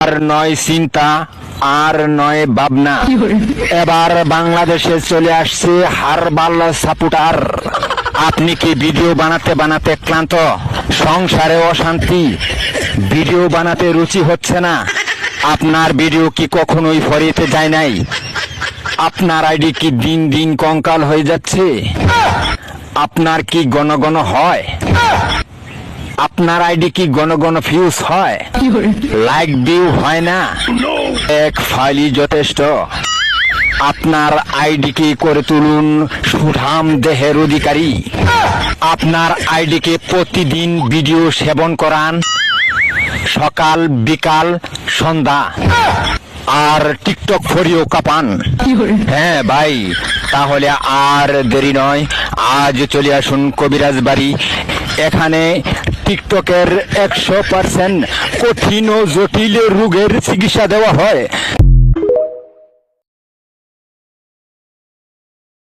আর নয় চিন্তা, আর নয় ভাবনা, এবার বাংলাদেশে চলে আসছে হারবাল সাপোর্টার। আপনি কি ভিডিও বানাতে বানাতে ক্লান্ত, সংসারে অশান্তি, ভিডিও বানাতে রুচি হচ্ছে না? আপনার ভিডিও কি কখনোই ফরিতে যায় নাই? আপনার আইডি কি দিন দিন কঙ্কাল হয়ে যাচ্ছে? আপনার কি ঘন ঘন হয়? আপনার আইডি কি ঘন ঘন ফিউজ হয়? লাইক ভিউ হয় না? এক ফাইলই যথেষ্ট। আপনার আইডিকে করে তুলুন সুঠাম দেহের অধিকারী। আপনার আইডিকে প্রতিদিন ভিডিও সেবন করান, সকাল বিকাল সন্ধ্যা, আর টিকটক ফরিও কাপান। হ্যাঁ ভাই, তাহলে আর দেরি নয়, আজ চলে আসুন কবিরাজ বাড়ি। এখানে টিকটকের 100% কঠিন ও জটিল রোগের চিকিৎসা দেওয়া হয়।